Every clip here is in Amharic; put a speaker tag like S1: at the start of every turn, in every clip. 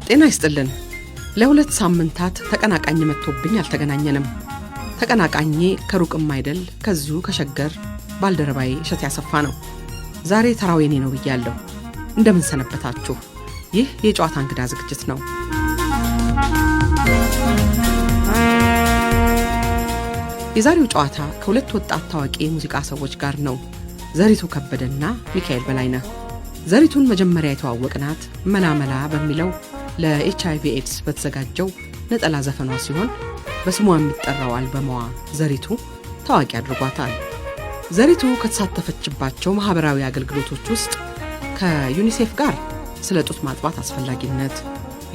S1: ጤና ይስጥልን። ለሁለት ሳምንታት ተቀናቃኝ መጥቶብኝ አልተገናኘንም። ተቀናቃኜ ከሩቅም አይደል ከዚሁ ከሸገር ባልደረባዬ እሸት ያሰፋ ነው። ዛሬ ተራው የኔ ነው ብያለሁ። እንደምን ሰነበታችሁ? ይህ የጨዋታ እንግዳ ዝግጅት ነው። የዛሬው ጨዋታ ከሁለት ወጣት ታዋቂ የሙዚቃ ሰዎች ጋር ነው። ዘሪቱ ከበደና ሚካኤል በላይነህ። ዘሪቱን መጀመሪያ የተዋወቅናት መላመላ በሚለው ለኤችአይቪ ኤድስ በተዘጋጀው ነጠላ ዘፈኗ ሲሆን በስሟ የሚጠራው አልበሟ ዘሪቱ ታዋቂ አድርጓታል። ዘሪቱ ከተሳተፈችባቸው ማህበራዊ አገልግሎቶች ውስጥ ከዩኒሴፍ ጋር ስለ ጡት ማጥባት አስፈላጊነት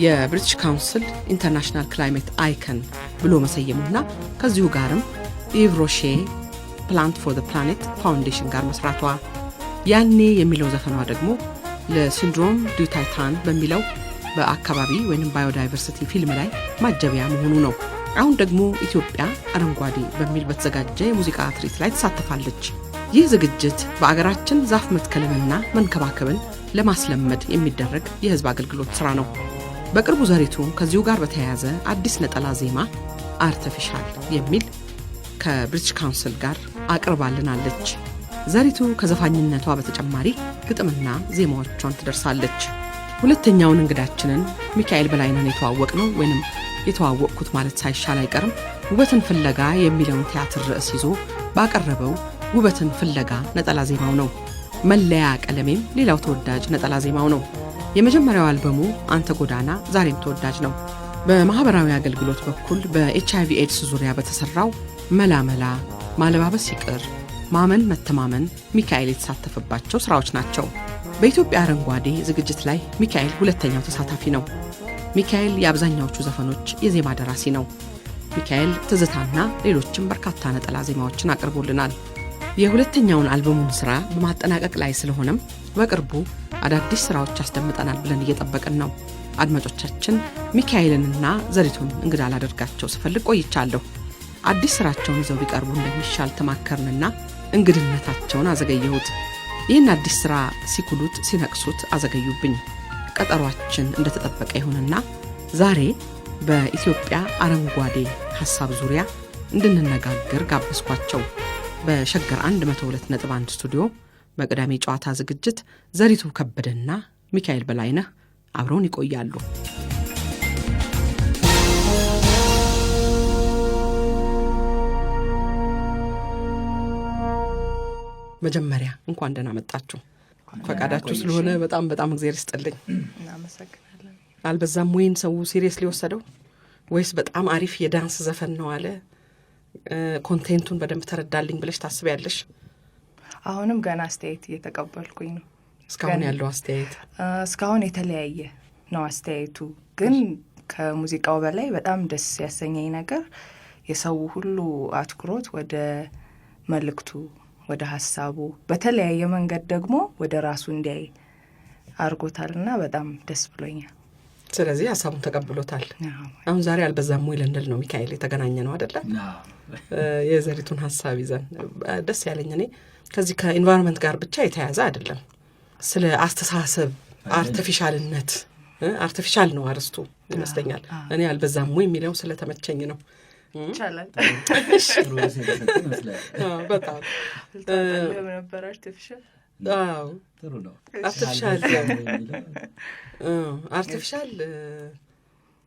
S1: የብሪቲሽ ካውንስል ኢንተርናሽናል ክላይሜት አይከን ብሎ መሰየሙና ከዚሁ ጋርም ኢቭ ሮሼ ፕላንት ፎር ዘ ፕላኔት ፋውንዴሽን ጋር መስራቷ፣ ያኔ የሚለው ዘፈኗ ደግሞ ለሲንድሮም ዱ ታይታን በሚለው በአካባቢ ወይም ባዮዳይቨርሲቲ ፊልም ላይ ማጀቢያ መሆኑ ነው። አሁን ደግሞ ኢትዮጵያ አረንጓዴ በሚል በተዘጋጀ የሙዚቃ ትርኢት ላይ ተሳተፋለች። ይህ ዝግጅት በአገራችን ዛፍ መትከልንና መንከባከብን ለማስለመድ የሚደረግ የህዝብ አገልግሎት ስራ ነው። በቅርቡ ዘሪቱ ከዚሁ ጋር በተያያዘ አዲስ ነጠላ ዜማ አርቲፊሻል የሚል ከብሪቲሽ ካውንስል ጋር አቅርባልናለች። ዘሪቱ ከዘፋኝነቷ በተጨማሪ ግጥምና ዜማዎቿን ትደርሳለች። ሁለተኛውን እንግዳችንን ሚካኤል በላይነህን የተዋወቅ ነው ወይንም የተዋወቅኩት ማለት ሳይሻል አይቀርም ውበትን ፍለጋ የሚለውን ቲያትር ርዕስ ይዞ ባቀረበው ውበትን ፍለጋ ነጠላ ዜማው ነው። መለያ ቀለሜም ሌላው ተወዳጅ ነጠላ ዜማው ነው። የመጀመሪያው አልበሙ አንተ ጎዳና ዛሬም ተወዳጅ ነው። በማህበራዊ አገልግሎት በኩል በኤችአይቪ ኤድስ ዙሪያ በተሰራው መላመላ፣ ማለባበስ ይቅር፣ ማመን መተማመን ሚካኤል የተሳተፈባቸው ስራዎች ናቸው። በኢትዮጵያ አረንጓዴ ዝግጅት ላይ ሚካኤል ሁለተኛው ተሳታፊ ነው። ሚካኤል የአብዛኛዎቹ ዘፈኖች የዜማ ደራሲ ነው። ሚካኤል ትዝታና ሌሎችም በርካታ ነጠላ ዜማዎችን አቅርቦልናል። የሁለተኛውን አልበሙን ስራ በማጠናቀቅ ላይ ስለሆነም በቅርቡ አዳዲስ ስራዎች ያስደምጠናል ብለን እየጠበቅን ነው። አድማጮቻችን፣ ሚካኤልንና ዘሪቱን እንግዳ ላደርጋቸው ስፈልግ ቆይቻለሁ። አዲስ ስራቸውን ይዘው ቢቀርቡ እንደሚሻል ተማከርንና እንግድነታቸውን አዘገየሁት። ይህን አዲስ ስራ ሲኩሉት ሲነቅሱት አዘገዩብኝ። ቀጠሯችን እንደተጠበቀ ይሁንና ዛሬ በኢትዮጵያ አረንጓዴ ሐሳብ ዙሪያ እንድንነጋገር ጋበዝኳቸው። በሸገር 102.1 ስቱዲዮ በቅዳሜ ጨዋታ ዝግጅት ዘሪቱ ከበደና ሚካኤል በላይነህ አብረውን ይቆያሉ። መጀመሪያ እንኳን ደህና መጣችሁ። ፈቃዳችሁ ስለሆነ በጣም እግዚአብሔር ይስጥልኝ።
S2: እናመሰግናለን።
S1: አልበዛም ወይን ሰው ሲሪየስ ሊወሰደው ወይስ በጣም አሪፍ የዳንስ ዘፈን ነው አለ ኮንቴንቱን በደንብ ተረዳልኝ ብለሽ ታስቢያለሽ?
S2: አሁንም ገና አስተያየት እየተቀበልኩኝ ነው።
S1: እስካሁን ያለው አስተያየት
S2: እስካሁን የተለያየ ነው አስተያየቱ። ግን ከሙዚቃው በላይ በጣም ደስ ያሰኘኝ ነገር የሰው ሁሉ አትኩሮት ወደ መልእክቱ፣ ወደ ሀሳቡ በተለያየ መንገድ ደግሞ ወደ ራሱ እንዲያይ አርጎታልና በጣም ደስ ብሎኛል።
S1: ስለዚህ ሀሳቡን ተቀብሎታል። አሁን ዛሬ አልበዛም ወይ ልንል ነው ሚካኤል የተገናኘ ነው አይደለ? የዘሪቱን ሀሳብ ይዘን ደስ ያለኝ እኔ ከዚህ ከኢንቫይሮንመንት ጋር ብቻ የተያዘ አይደለም። ስለ አስተሳሰብ አርቲፊሻልነት፣ አርቲፊሻል ነው አርስቱ ይመስለኛል። እኔ አልበዛም ወይ የሚለው ስለተመቸኝ ነው።
S2: ይቻላል።
S1: በጣም
S2: ነበር አርቲፊሻል።
S1: አዎ ጥሩ ነው። አርቲፊሻል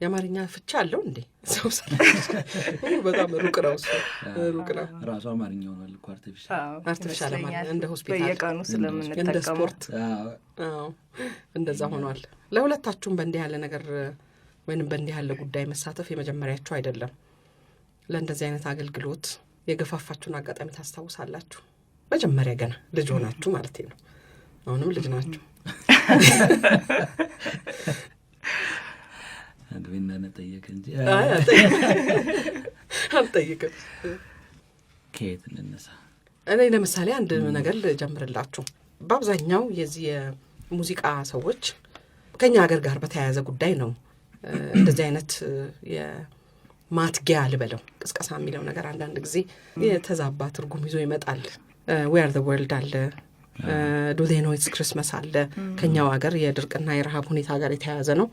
S1: የአማርኛ ፍቻ አለው እንዴ? ሰው በጣም ሩቅ ነው እሱ፣ ሩቅ ነው።
S3: ራሱ አማርኛ ሆኗል እኮ
S1: አርቲፊሻል እንደ ሆስፒታል
S2: በየቀኑ ስለምንጠቀመው
S1: እንደ ስፖርት እንደዛ ሆኗል። ለሁለታችሁም በእንዲህ ያለ ነገር ወይንም በእንዲህ ያለ ጉዳይ መሳተፍ የመጀመሪያችሁ አይደለም። ለእንደዚህ አይነት አገልግሎት የገፋፋችሁን አጋጣሚ ታስታውሳላችሁ? መጀመሪያ ገና ልጅ ሆናችሁ ማለት ነው። አሁንም ልጅ ናችሁ።
S3: አግቢና ነጠየቅ እንጂ
S1: አልጠይቅም።
S3: ከየት እንነሳ?
S1: እኔ ለምሳሌ አንድ ነገር ልጀምርላችሁ። በአብዛኛው የዚህ የሙዚቃ ሰዎች ከኛ ሀገር ጋር በተያያዘ ጉዳይ ነው እንደዚህ አይነት የማትጊያ ልበለው ቅስቀሳ የሚለው ነገር አንዳንድ ጊዜ የተዛባ ትርጉም ይዞ ይመጣል። we are the world አለ፣ ዱ ዜይ ኖ ኢትስ ክሪስማስ አለ ከኛው ሀገር የድርቅና የረሃብ ሁኔታ ጋር የተያያዘ ነው።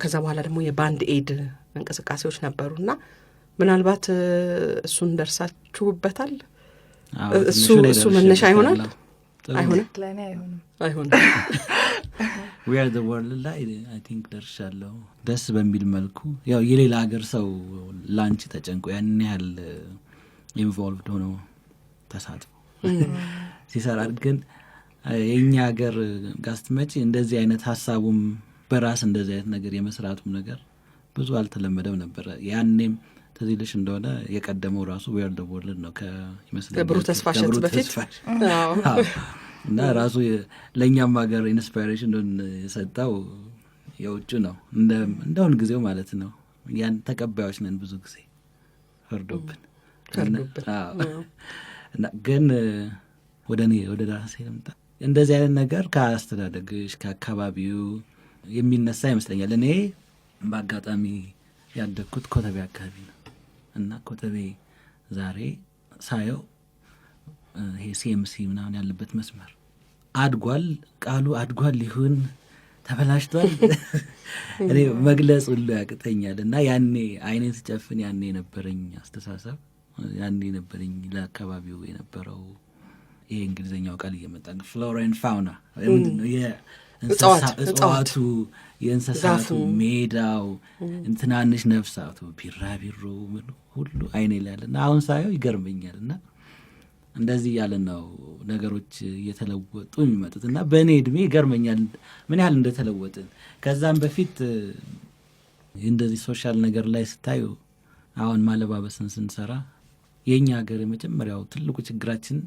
S1: ከዛ በኋላ ደግሞ የባንድ ኤድ እንቅስቃሴዎች ነበሩና ምናልባት እሱን ደርሳችሁበታል? እሱ መነሻ ይሆናል? አይሆንም
S2: ለኔ
S1: አይሆንም
S3: we are the world ላይ I think ደርሻለሁ ደስ በሚል መልኩ። ያው የሌላ ሀገር ሰው ላንች ተጨንቆ ያን ያህል ኢንቮልቭድ ሆኖ ተሳትፎ ሲሰራ ግን የኛ ሀገር ጋስት መጪ እንደዚህ አይነት ሀሳቡም በራስ እንደዚህ አይነት ነገር የመስራቱም ነገር ብዙ አልተለመደም ነበር። ያኔም ተዚልሽ እንደሆነ የቀደመው ራሱ we are the world ነው ከይመስለኛል
S1: ከብሩ ተስፋሸት በፊት
S3: እና ራሱ ለኛም ሀገር ኢንስፓይሬሽን የሰጠው የውጭ ነው እንደውን ጊዜው ማለት ነው። ያን ተቀባዮች ነን ብዙ ጊዜ ፈርዶብን እና ግን ወደ ራሴ ልምጣ። እንደዚህ አይነት ነገር ከአስተዳደግሽ ከአካባቢው የሚነሳ ይመስለኛል። እኔ በአጋጣሚ ያደግኩት ኮተቤ አካባቢ ነው እና ኮተቤ ዛሬ ሳየው ይሄ ሲኤምሲ ምናምን ያለበት መስመር አድጓል፣ ቃሉ አድጓል ይሁን ተበላሽቷል እኔ መግለጽ ሁሉ ያቅተኛል። እና ያኔ አይኔን ስጨፍን ያኔ የነበረኝ አስተሳሰብ ያኔ የነበረኝ ለአካባቢው የነበረው ይሄ እንግሊዝኛው ቃል እየመጣ ፍሎራ ኤንድ ፋውና እጽዋቱ የእንስሳቱ ሜዳው እንትናንሽ ነፍሳቱ ቢራቢሮ ሁሉ አይኔ ላይ ያለና አሁን ሳየው ይገርመኛል። እና እንደዚህ ያለ ነው ነገሮች እየተለወጡ የሚመጡት እና በእኔ እድሜ ይገርመኛል ምን ያህል እንደተለወጥን። ከዛም በፊት እንደዚህ ሶሻል ነገር ላይ ስታዩ አሁን ማለባበስን ስንሰራ የኛ ሀገር የመጀመሪያው ትልቁ ችግራችን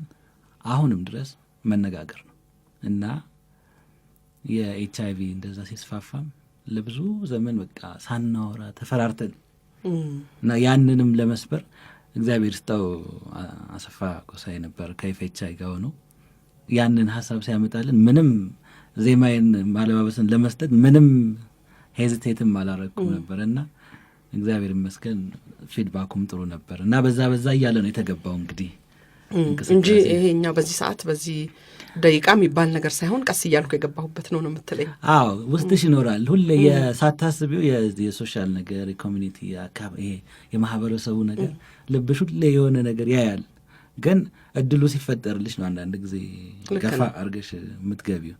S3: አሁንም ድረስ መነጋገር ነው እና የኤችአይቪ እንደዛ ሲስፋፋም ለብዙ ዘመን በቃ ሳናወራ ተፈራርተን እና ያንንም ለመስበር እግዚአብሔር ስጣው አሰፋ ጎሳዬ ነበር ከኤፍኤችአይ ጋር ሆኖ ያንን ሀሳብ ሲያመጣልን ምንም ዜማዬን ማለባበስን ለመስጠት ምንም ሄዚቴትም አላረኩም ነበርና እግዚአብሔር ይመስገን ፊድባኩም ጥሩ ነበር እና በዛ እያለ ነው የተገባው እንግዲህ
S1: እንጂ ይሄኛው በዚህ ሰዓት በዚህ ደቂቃ የሚባል ነገር ሳይሆን ቀስ እያልኩ የገባሁበት ነው የምትለኝ?
S3: አዎ ውስጥሽ ይኖራል ሁሌ የሳታስቢው የሶሻል ነገር የኮሚኒቲ አካባቢ የማህበረሰቡ ነገር ልብሽ ሁሌ የሆነ ነገር ያያል። ግን እድሉ ሲፈጠርልሽ ነው አንዳንድ ጊዜ ገፋ አርገሽ የምትገቢው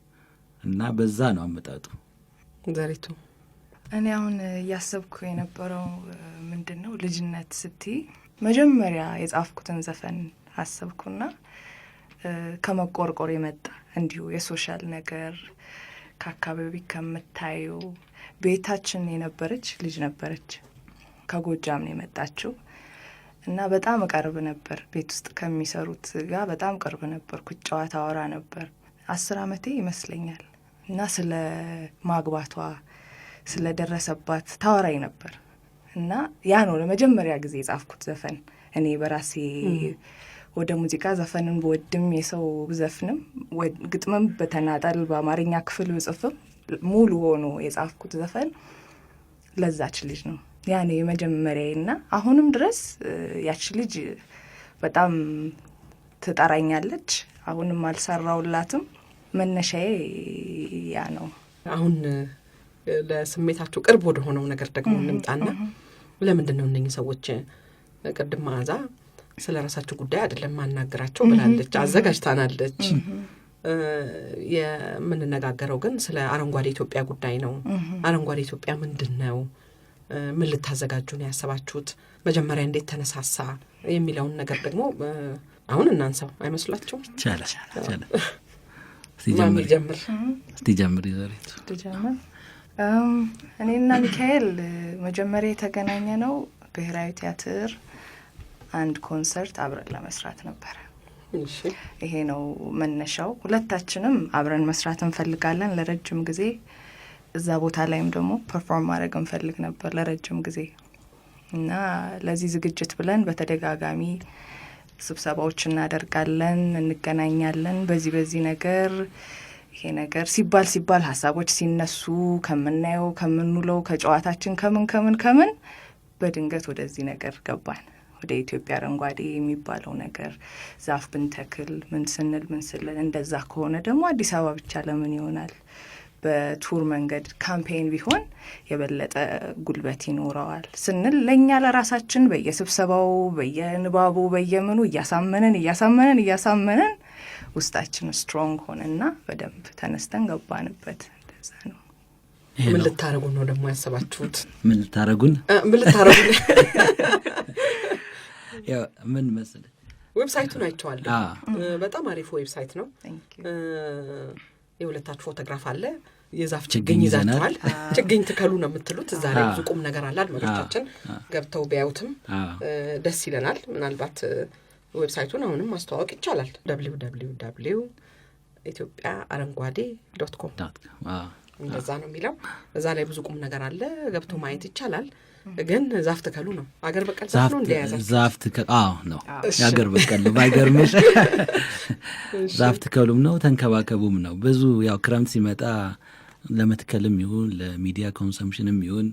S3: እና በዛ ነው አመጣጡ።
S1: ዘሪቱ
S2: እኔ አሁን እያሰብኩ የነበረው ምንድነው ልጅነት ስትይ መጀመሪያ የጻፍኩትን ዘፈን አሰብኩና ከመቆርቆር የመጣ እንዲሁ የሶሻል ነገር ከአካባቢ ከምታዩ ቤታችን የነበረች ልጅ ነበረች ከጎጃም ነው የመጣችው እና በጣም ቀርብ ነበር ቤት ውስጥ ከሚሰሩት ጋር በጣም ቅርብ ነበር ጨዋታ አወራ ነበር 10 ዓመቴ ይመስለኛል እና ስለ ማግባቷ ስለ ደረሰባት ታወራይ ነበር እና ያ ነው ለመጀመሪያ ጊዜ የጻፍኩት ዘፈን። እኔ በራሴ ወደ ሙዚቃ ዘፈንን በወድም የሰው ዘፍንም ግጥምም በተናጠል በአማርኛ ክፍል ጽፍም ሙሉ ሆኖ የጻፍኩት ዘፈን ለዛች ልጅ ነው። ያኔ የመጀመሪያዬና አሁንም ድረስ ያች ልጅ በጣም ትጠራኛለች። አሁንም አልሰራውላትም። መነሻዬ ያ ነው።
S1: አሁን ለስሜታቸው ቅርብ ወደ ሆነው ነገር ደግሞ እንምጣና ለምንድን ነው እነኚህ ሰዎች ቅድም ማዛ ስለ ራሳቸው ጉዳይ አይደለም ማናገራቸው ብላለች፣ አዘጋጅታናለች። የምንነጋገረው ግን ስለ አረንጓዴ ኢትዮጵያ ጉዳይ ነው። አረንጓዴ ኢትዮጵያ ምንድን ነው? ምን ልታዘጋጁ ነው ያሰባችሁት? መጀመሪያ እንዴት ተነሳሳ የሚለውን ነገር ደግሞ አሁን እናንሳው አይመስላችሁም?
S3: ይቻላል። እስቲ ጀምር ይዘሪት።
S2: እኔና ሚካኤል መጀመሪያ የተገናኘ ነው ብሔራዊ ቲያትር አንድ ኮንሰርት አብረን ለመስራት ነበር።
S1: እሺ
S2: ይሄ ነው መነሻው። ሁለታችንም አብረን መስራት እንፈልጋለን ለረጅም ጊዜ። እዛ ቦታ ላይም ደግሞ ፐርፎርም ማድረግ እንፈልግ ነበር ለረጅም ጊዜ እና ለዚህ ዝግጅት ብለን በተደጋጋሚ ስብሰባዎች እናደርጋለን፣ እንገናኛለን። በዚህ ነገር ይሄ ነገር ሲባል ሀሳቦች ሲነሱ ከምናየው ከምንውለው ከጨዋታችን ከምን በድንገት ወደዚህ ነገር ገባን። ወደ ኢትዮጵያ አረንጓዴ የሚባለው ነገር ዛፍ ብንተክል ምን ስንል እንደዛ ከሆነ ደግሞ አዲስ አበባ ብቻ ለምን ይሆናል? በቱር መንገድ ካምፔን ቢሆን የበለጠ ጉልበት ይኖረዋል ስንል ለእኛ ለራሳችን በየስብሰባው በየንባቡ በየምኑ እያሳመንን ውስጣችን ስትሮንግ ሆነና በደንብ ተነስተን ገባንበት። እንደዛ ነው።
S1: ምን ልታረጉን ነው ደግሞ ያሰባችሁት?
S3: ምን ልታረጉን ያው ምን መሰለህ
S1: ዌብሳይቱን አይቼዋለሁ። በጣም አሪፍ ዌብሳይት ነው። የሁለታችሁ ፎቶግራፍ አለ። የዛፍ ችግኝ ይዛችኋል። ችግኝ ትከሉ ነው የምትሉት። እዛ ላይ ብዙ ቁም ነገር አለ። አድማጮቻችን ገብተው ቢያዩትም ደስ ይለናል። ምናልባት ዌብሳይቱን አሁንም ማስተዋወቅ ይቻላል። www.ethiopiaarangwade.com እንደዛ ነው የሚለው። እዛ ላይ ብዙ ቁም ነገር አለ። ገብቶ ማየት ይቻላል። ግን ዛፍ ትከሉ ነው። አገር በቀል ዛፍ ነው እንደያዛችሁ።
S3: ዛፍ ትከሉ ነው። አገር በቀል ነው። ባይገርምሽ ዛፍ ትከሉም ነው ተንከባከቡም ነው። ብዙ ያው ክረምት ሲመጣ ለመትከልም ይሁን ለሚዲያ ኮንሰምፕሽንም ይሁን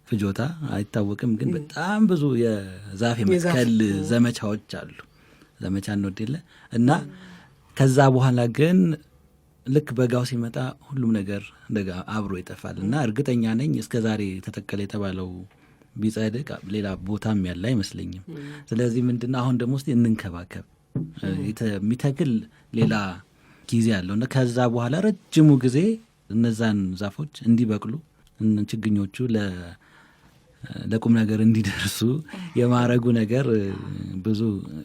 S3: ፍጆታ አይታወቅም። ግን በጣም ብዙ የዛፍ የመትከል ዘመቻዎች አሉ። ዘመቻ እንወድለ እና ከዛ በኋላ ግን ልክ በጋው ሲመጣ ሁሉም ነገር እንደጋ አብሮ ይጠፋል። እና እርግጠኛ ነኝ እስከዛሬ ተተከለ የተባለው ቢጸድቅ ሌላ ቦታም ያለ አይመስለኝም። ስለዚህ ምንድነው አሁን ደግሞ እስቲ እንንከባከብ። የሚተክል ሌላ ጊዜ አለው እና ከዛ በኋላ ረጅሙ ጊዜ እነዛን ዛፎች እንዲበቅሉ ችግኞቹ ለቁም ነገር እንዲደርሱ የማረጉ ነገር ብዙ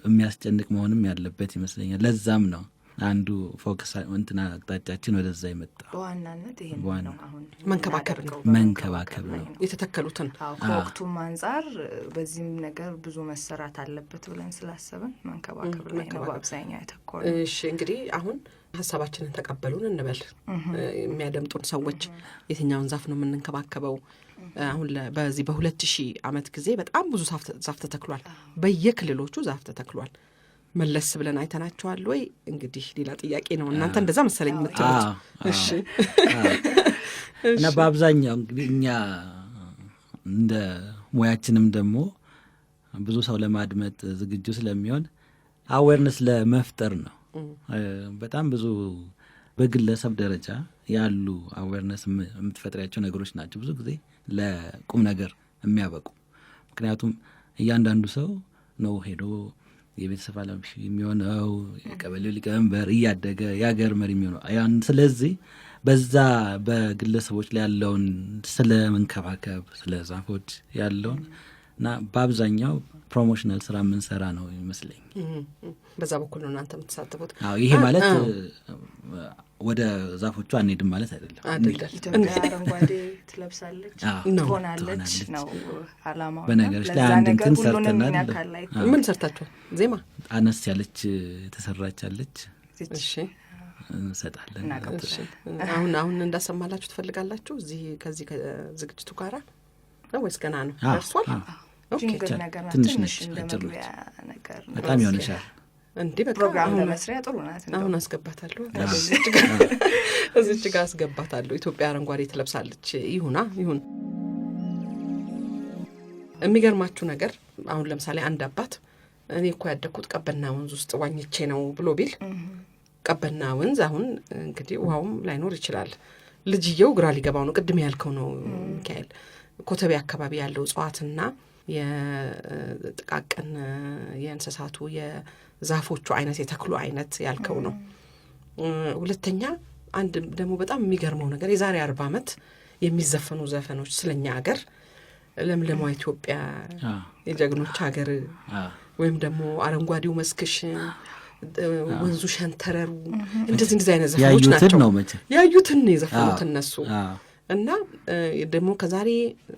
S3: የሚያስጨንቅ መሆንም ያለበት ይመስለኛል። ለዛም ነው አንዱ ፎከስ እንትና አቅጣጫችን ወደዛ ይመጣ።
S2: በዋናነት ይሄን ነው አሁን
S3: መንከባከብ ነው
S2: የተተከሉትን። ከወቅቱም አንጻር በዚህም ነገር ብዙ መሰራት አለበት ብለን ስላሰብን መንከባከብ ላይ ነው በአብዛኛው የተኮረው።
S1: እሺ እንግዲህ አሁን ሀሳባችንን ተቀበሉን እንበል። የሚያደምጡን ሰዎች የትኛውን ዛፍ ነው የምንንከባከበው? አሁን በዚህ በ2000 ዓመት ጊዜ በጣም ብዙ ዛፍ ተተክሏል። በየክልሎቹ ዛፍ ተተክሏል። መለስ ብለን አይተናቸዋል ወይ? እንግዲህ ሌላ ጥያቄ ነው። እናንተ እንደዛ መሰለኝ የምትሉት። እሺ
S3: እና በአብዛኛው እንግዲህ እኛ እንደ ሙያችንም ደግሞ ብዙ ሰው ለማድመጥ ዝግጁ ስለሚሆን አዌርነስ ለመፍጠር ነው። በጣም ብዙ በግለሰብ ደረጃ ያሉ አዌርነስ የምትፈጥሪያቸው ነገሮች ናቸው ብዙ ጊዜ ለቁም ነገር የሚያበቁ። ምክንያቱም እያንዳንዱ ሰው ነው ሄዶ የቤተሰብ ኃላፊ የሚሆነው፣ የቀበሌው ሊቀመንበር እያደገ የሀገር መሪ የሚሆነው። ስለዚህ በዛ በግለሰቦች ላይ ያለውን ስለ መንከባከብ ስለ ዛፎች ያለውን እና በአብዛኛው ፕሮሞሽናል ስራ የምንሰራ ነው ይመስለኝ።
S1: በዛ በኩል ነው እናንተ የምትሳተፉት።
S3: ይሄ ማለት ወደ ዛፎቹ አንሄድም ማለት አይደለም።
S2: ኢትዮጵያ አረንጓዴ ትለብሳለች ትሆናለች ነው አላማው።
S3: በነገሮች ላይ አንድ እንትን ሰርተናል።
S1: ምን ሰርታችኋል? ዜማ
S3: አነስ ያለች ተሰራቻለች።
S1: እሺ
S3: እንሰጣለን።
S1: አሁን እንዳሰማላችሁ ትፈልጋላችሁ እዚህ ከዚህ ከዝግጅቱ ጋራ ወይስ ገና ነው ደርሷል?
S3: ትንሽ ነች ነገር በጣም ይሆንሻል
S1: እንዴ?
S2: ፕሮግራም ለመስሪያ ጥሩ ናት።
S1: አሁን አስገባታለሁ እዚች ጋር አስገባታለሁ። ኢትዮጵያ አረንጓዴ ትለብሳለች። ይሁን። የሚገርማችሁ ነገር አሁን ለምሳሌ አንድ አባት እኔ እኮ ያደኩት ቀበና ወንዝ ውስጥ ዋኝቼ ነው ብሎ ቢል ቀበና ወንዝ አሁን እንግዲህ ውሃውም ላይኖር ይችላል። ልጅየው ግራ ሊገባው ነው። ቅድም ያልከው ነው ሚካኤል፣ ኮተቤ አካባቢ ያለው እጽዋትና የጥቃቅን የእንስሳቱ የዛፎቹ አይነት የተክሉ አይነት ያልከው ነው። ሁለተኛ አንድ ደግሞ በጣም የሚገርመው ነገር የዛሬ 40 ዓመት የሚዘፈኑ ዘፈኖች ስለኛ ሀገር ለምለሟ ኢትዮጵያ የጀግኖች ሀገር ወይም ደግሞ አረንጓዴው መስክሽ ወንዙ ሸንተረሩ እንደዚህ አይነት ዘፈኖች ናቸው። ያዩትን የዘፈኑት እነሱ እና ደግሞ ከዛሬ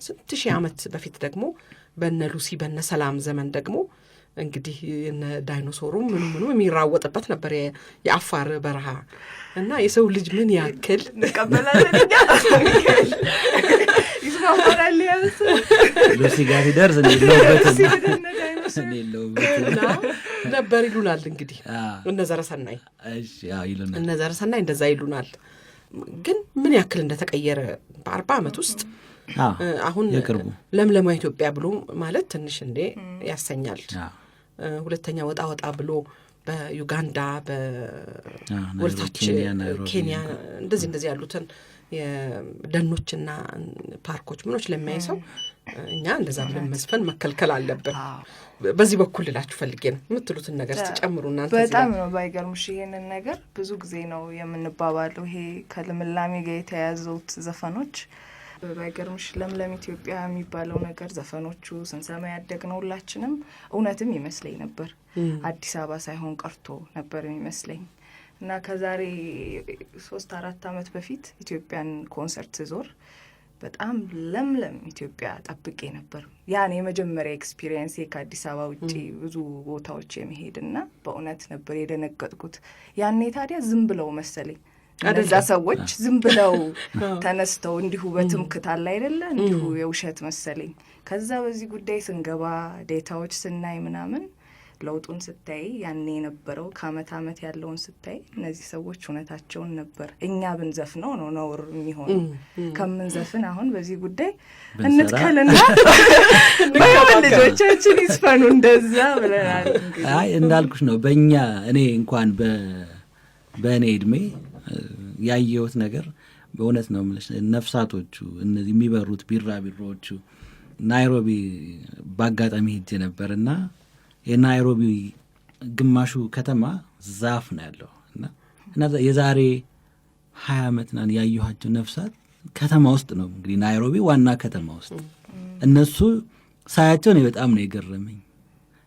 S1: ስንት ሺህ ዓመት በፊት ደግሞ በነ ሉሲ በነ ሰላም ዘመን ደግሞ እንግዲህ እነ ዳይኖሶሩ ምኑ የሚራወጥበት ነበር የአፋር በረሃ። እና የሰው ልጅ ምን ያክል
S2: እንቀበላለን ይስማማል ያንስ
S3: ሉሲ ጋር ይደርስ
S1: ነበር ይሉናል። እንግዲህ እነ ዘረሰናይ እንደዛ ይሉናል። ግን ምን ያክል እንደተቀየረ በ40 ዓመት ውስጥ አሁን ለምለማ ኢትዮጵያ ብሎ ማለት ትንሽ እንዴ ያሰኛል። ሁለተኛ ወጣ ብሎ በዩጋንዳ በወልታች ኬንያ እንደዚህ ያሉትን የደኖችና ፓርኮች ምኖች ለሚያይ ሰው እኛ እንደዛ ብለን መዝፈን መከልከል አለብን። በዚህ በኩል ልላችሁ ፈልጌ ነው የምትሉትን ነገር ተጨምሩና
S2: በጣም ነው ባይገርምሽ ይሄንን ነገር ብዙ ጊዜ ነው የምንባባለው። ይሄ ከልምላሜ ጋር የተያያዙት ዘፈኖች ባይገርምሽ ለምለም ኢትዮጵያ የሚባለው ነገር ዘፈኖቹ ስንሰማ ያደግነው ሁላችንም እውነትም ይመስለኝ ነበር። አዲስ አበባ ሳይሆን ቀርቶ ነበር የሚመስለኝ እና ከዛሬ 3-4 ዓመት በፊት ኢትዮጵያን ኮንሰርት ዞር በጣም ለምለም ኢትዮጵያ ጠብቄ ነበር። ያኔ የመጀመሪያ ኤክስፒሪየንስ ከአዲስ አበባ ውጪ ብዙ ቦታዎች የመሄድና በእውነት ነበር የደነገጥኩት። ያኔ ታዲያ ዝም ብለው መሰለኝ እነዛ ሰዎች ዝም ብለው ተነስተው እንዲሁ በትምክት አለ አይደለ እንዲሁ የውሸት መሰለኝ። ከዛ በዚህ ጉዳይ ስንገባ ዴታዎች ስናይ ምናምን ለውጡን ስታይ ያኔ የነበረው ከአመት አመት ያለውን ስታይ እነዚህ ሰዎች እውነታቸውን ነበር። እኛ ብንዘፍነው ነው ነውር የሚሆነው ከምንዘፍን አሁን በዚህ ጉዳይ እንትከልና ልጆቻችን ይስፈኑ እንደዛ ብለናል።
S3: አይ እንዳልኩሽ ነው በእኛ እኔ እንኳን በእኔ እድሜ ያየሁት ነገር በእውነት ነው የምልሽ። ነፍሳቶቹ እነዚህ የሚበሩት ቢራቢሮዎቹ ናይሮቢ ባጋጣሚ ሄጄ ነበርና የናይሮቢ ግማሹ ከተማ ዛፍ ነው ያለው እና የዛሬ 20 ዓመት ናን ያየኋቸው ነፍሳት ከተማ ውስጥ ነው እንግዲህ ናይሮቢ ዋና ከተማ ውስጥ እነሱ ሳያቸው ነው በጣም ነው የገረመኝ።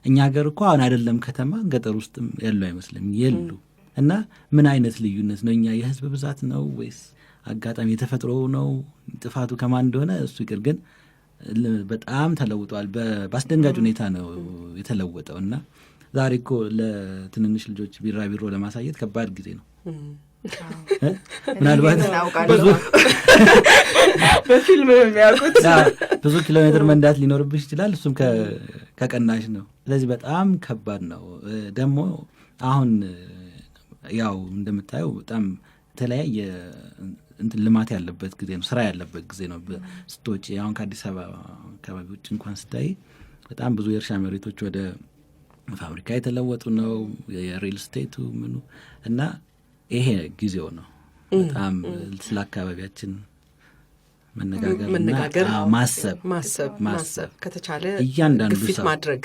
S3: እኛ ሀገር እኮ አሁን አይደለም ከተማ ገጠር ውስጥም ያለው አይመስልም የሉ እና ምን አይነት ልዩነት ነው? እኛ የህዝብ ብዛት ነው ወይስ አጋጣሚ የተፈጥሮ ነው? ጥፋቱ ከማን እንደሆነ እሱ ይቅር፣ ግን በጣም ተለውጧል። በአስደንጋጭ ሁኔታ ነው የተለወጠው እና ዛሬ እኮ ለትንንሽ ልጆች ቢራቢሮ ለማሳየት ከባድ ጊዜ ነው። ምናልባት
S2: በፊልም የሚያውቁት
S3: ብዙ ኪሎ ሜትር መንዳት ሊኖርብሽ ይችላል። እሱም ከቀናሽ ነው። ስለዚህ በጣም ከባድ ነው። ደግሞ አሁን ያው እንደምታየው በጣም የተለያየ ልማት ያለበት ጊዜ ነው፣ ስራ ያለበት ጊዜ ነው። ስትወጪ አሁን ከአዲስ አበባ አካባቢዎች እንኳን ስታይ በጣም ብዙ የእርሻ መሬቶች ወደ ፋብሪካ የተለወጡ ነው፣ የሪል ስቴቱ ምኑ እና ይሄ ጊዜው ነው በጣም ስለ አካባቢያችን መነጋገር ማሰብ ከተቻለ እያንዳንዱ ሰው ማድረግ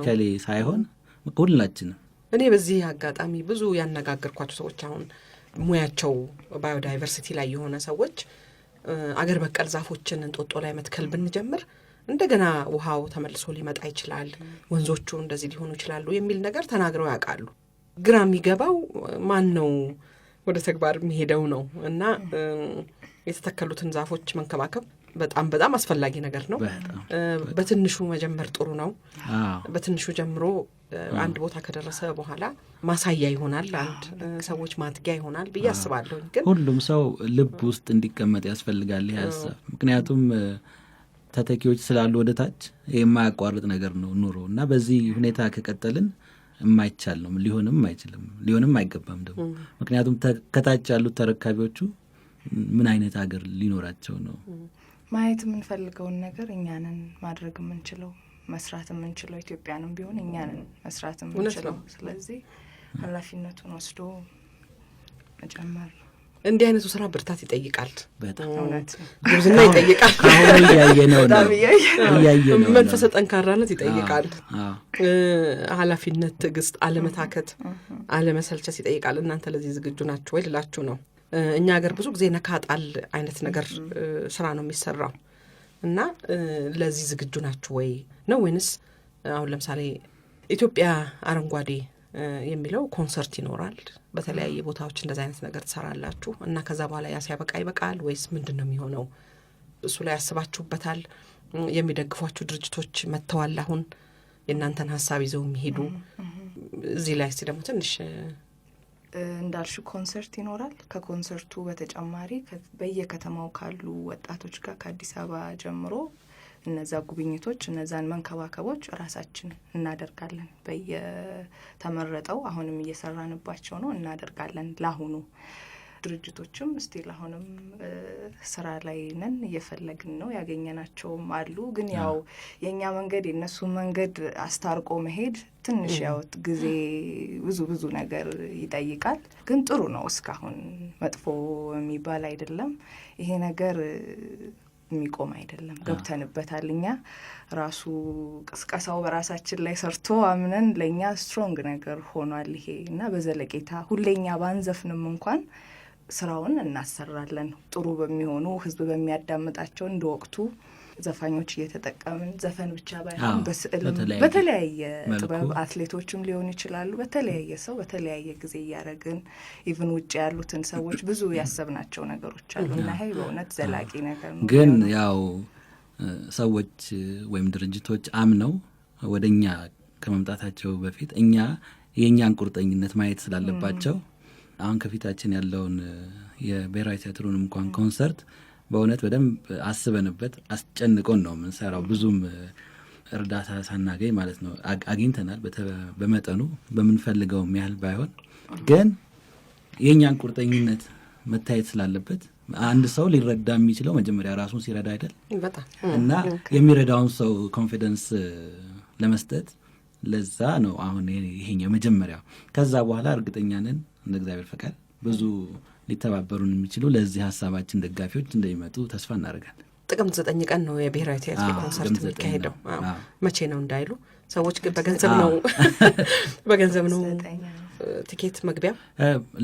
S3: ከሌ ሳይሆን ሁላችንም።
S1: እኔ በዚህ አጋጣሚ ብዙ ያነጋገርኳቸው ሰዎች አሁን ሙያቸው ባዮዳይቨርሲቲ ላይ የሆነ ሰዎች አገር በቀል ዛፎችን እንጦጦ ላይ መትከል ብንጀምር እንደገና ውሃው ተመልሶ ሊመጣ ይችላል፣ ወንዞቹ እንደዚህ ሊሆኑ ይችላሉ የሚል ነገር ተናግረው ያውቃሉ። ግራ የሚገባው ማን ነው ወደ ተግባር የሚሄደው ነው። እና የተተከሉትን ዛፎች መንከባከብ በጣም በጣም አስፈላጊ ነገር ነው። በትንሹ መጀመር ጥሩ ነው። በትንሹ ጀምሮ አንድ ቦታ ከደረሰ በኋላ ማሳያ ይሆናል፣ አንድ ሰዎች ማትጊያ ይሆናል ብዬ አስባለሁ። ግን
S3: ሁሉም ሰው ልብ ውስጥ እንዲቀመጥ ያስፈልጋል ይህ ሀሳብ። ምክንያቱም ተተኪዎች ስላሉ ወደ ታች የማያቋርጥ ነገር ነው ኑሮ እና በዚህ ሁኔታ ከቀጠልን የማይቻል ነው፣ ሊሆንም አይችልም፣ ሊሆንም አይገባም ደግሞ። ምክንያቱም ከታች ያሉት ተረካቢዎቹ ምን አይነት ሀገር ሊኖራቸው ነው?
S2: ማየት የምንፈልገውን ነገር እኛንን ማድረግ የምንችለው መስራት የምንችለው ኢትዮጵያንም ቢሆን እኛንን መስራት የምንችለው። ስለዚህ ኃላፊነቱን ወስዶ መጀመር ነው።
S1: እንዲህ አይነቱ ስራ ብርታት ይጠይቃል፣
S3: በጣም
S1: ጉብዝና ይጠይቃል፣ መንፈሰ ጠንካራነት ይጠይቃል፣ ኃላፊነት፣ ትዕግስት፣ አለመታከት፣ አለመሰልቸት ይጠይቃል። እናንተ ለዚህ ዝግጁ ናችሁ ወይ ልላችሁ ነው። እኛ ሀገር ብዙ ጊዜ ነካጣል አይነት ነገር ስራ ነው የሚሰራው እና ለዚህ ዝግጁ ናችሁ ወይ ነው ወይንስ አሁን ለምሳሌ ኢትዮጵያ አረንጓዴ የሚለው ኮንሰርት ይኖራል፣ በተለያየ ቦታዎች እንደዚህ አይነት ነገር ትሰራላችሁ እና ከዛ በኋላ ያ ሲያበቃ ይበቃል ወይስ ምንድን ነው የሚሆነው? እሱ ላይ ያስባችሁበታል? የሚደግፏችሁ ድርጅቶች መጥተዋል አሁን የእናንተን ሀሳብ ይዘው የሚሄዱ? እዚህ ላይ እስቲ ደግሞ ትንሽ
S2: እንዳልሽ ኮንሰርት ይኖራል። ከኮንሰርቱ በተጨማሪ በየከተማው ካሉ ወጣቶች ጋር ከአዲስ አበባ ጀምሮ እነዛ ጉብኝቶች፣ እነዛን መንከባከቦች ራሳችን እናደርጋለን። በየተመረጠው አሁንም እየሰራንባቸው ነው፣ እናደርጋለን። ላሁኑ ድርጅቶችም ስቲል አሁንም ስራ ላይ ነን፣ እየፈለግን ነው። ያገኘናቸውም አሉ። ግን ያው የእኛ መንገድ የእነሱ መንገድ አስታርቆ መሄድ ትንሽ ያው ጊዜ ብዙ ነገር ይጠይቃል። ግን ጥሩ ነው። እስካሁን መጥፎ የሚባል አይደለም። ይሄ ነገር የሚቆም አይደለም። ገብተንበታል። እኛ ራሱ ቅስቀሳው በራሳችን ላይ ሰርቶ አምነን ለእኛ ስትሮንግ ነገር ሆኗል ይሄ እና በዘለቄታ ሁሌኛ ባንዘፍንም እንኳን ስራውን እናሰራለን። ጥሩ በሚሆኑ ህዝብ በሚያዳምጣቸው እንደ ወቅቱ ዘፋኞች እየተጠቀምን ዘፈን ብቻ ባይሆን በስዕልም በተለያየ ጥበብ አትሌቶችም ሊሆኑ ይችላሉ። በተለያየ ሰው በተለያየ ጊዜ እያደረግን ኢቭን ውጭ ያሉትን ሰዎች ብዙ ያሰብናቸው ነገሮች አሉ እና ይሄ በእውነት ዘላቂ ነገር ነው።
S3: ግን ያው ሰዎች ወይም ድርጅቶች አምነው ወደ እኛ ከመምጣታቸው በፊት እኛ የእኛን ቁርጠኝነት ማየት ስላለባቸው አሁን ከፊታችን ያለውን የብሔራዊ ቲያትሩን እንኳን ኮንሰርት በእውነት በደንብ አስበንበት አስጨንቆን ነው የምንሰራው። ብዙም እርዳታ ሳናገኝ ማለት ነው። አግኝተናል በመጠኑ በምንፈልገውም ያህል ባይሆን፣ ግን የእኛን ቁርጠኝነት መታየት ስላለበት አንድ ሰው ሊረዳ የሚችለው መጀመሪያ ራሱን ሲረዳ አይደል? እና የሚረዳውን ሰው ኮንፊደንስ ለመስጠት ለዛ ነው አሁን ይሄኛው መጀመሪያው። ከዛ በኋላ እርግጠኛ ነን እንደ እግዚአብሔር ፈቃድ ብዙ ሊተባበሩን የሚችሉ ለዚህ ሀሳባችን ደጋፊዎች እንደሚመጡ ተስፋ እናደርጋለን።
S1: ጥቅምት 9 ቀን ነው የብሔራዊ ቲያትር ኮንሰርት የሚካሄደው። መቼ ነው እንዳይሉ ሰዎች ግን በገንዘብ ነው ቲኬት መግቢያ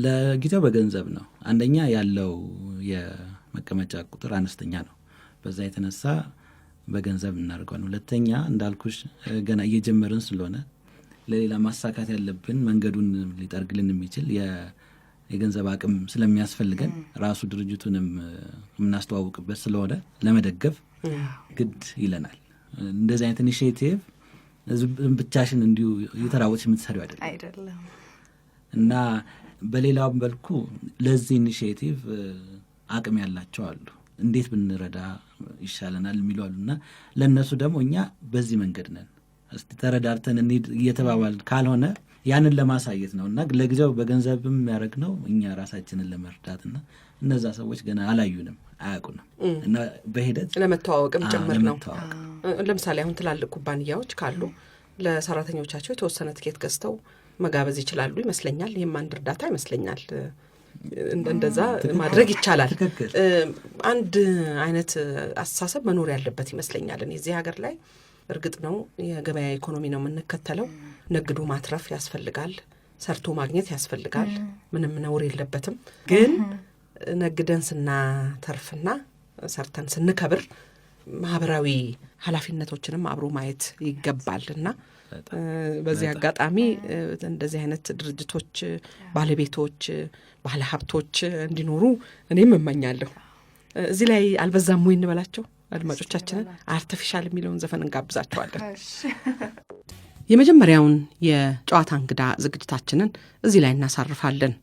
S3: ለጊዜው በገንዘብ ነው። አንደኛ ያለው የመቀመጫ ቁጥር አነስተኛ ነው። በዛ የተነሳ በገንዘብ እናደርገዋል። ሁለተኛ እንዳልኩሽ ገና እየጀመርን ስለሆነ ለሌላ ማሳካት ያለብን መንገዱን ሊጠርግልን የሚችል የገንዘብ አቅም ስለሚያስፈልገን ራሱ ድርጅቱንም የምናስተዋውቅበት ስለሆነ ለመደገፍ ግድ ይለናል። እንደዚህ አይነት ኢኒሺዬቲቭ ብቻሽን እንዲሁ የተራወች የምትሰሪው አይደለም እና በሌላው መልኩ ለዚህ ኢኒሺዬቲቭ አቅም ያላቸው አሉ። እንዴት ብንረዳ ይሻለናል የሚሉ አሉና ለእነሱ ደግሞ እኛ በዚህ መንገድ ነን እስቲ ተረዳርተን እንሂድ እየተባባል ካልሆነ ያንን ለማሳየት ነው እና ለጊዜው በገንዘብም ያደረግነው እኛ ራሳችንን ለመርዳትና እነዛ ሰዎች ገና አላዩንም አያውቁንም እና በሂደት
S1: ለመተዋወቅም ጭምር ነው። ለምሳሌ አሁን ትላልቅ ኩባንያዎች ካሉ ለሰራተኞቻቸው የተወሰነ ትኬት ገዝተው መጋበዝ ይችላሉ ይመስለኛል። ይህም አንድ እርዳታ ይመስለኛል። እንደዛ ማድረግ ይቻላል። አንድ አይነት አስተሳሰብ መኖር ያለበት ይመስለኛል። እኔ እዚህ ሀገር ላይ እርግጥ ነው የገበያ ኢኮኖሚ ነው የምንከተለው። ነግዶ ማትረፍ ያስፈልጋል፣ ሰርቶ ማግኘት ያስፈልጋል። ምንም ነውር የለበትም። ግን ነግደን ስናተርፍና ሰርተን ስንከብር ማህበራዊ ኃላፊነቶችንም አብሮ ማየት ይገባልና በዚህ አጋጣሚ እንደዚህ አይነት ድርጅቶች ባለቤቶች፣ ባለሀብቶች እንዲኖሩ እኔም እመኛለሁ። እዚህ ላይ አልበዛም ወይ እንበላቸው። አድማጮቻችንን አርቲፊሻል የሚለውን ዘፈን እንጋብዛቸዋለን። የመጀመሪያውን የጨዋታ እንግዳ ዝግጅታችንን እዚህ ላይ እናሳርፋለን።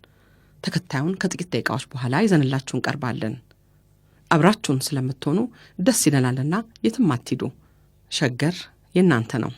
S1: ተከታዩን ከጥቂት ደቂቃዎች በኋላ ይዘንላችሁ እንቀርባለን። አብራችሁን ስለምትሆኑ ደስ ይለናልና የትም አትሂዱ። ሸገር የእናንተ ነው።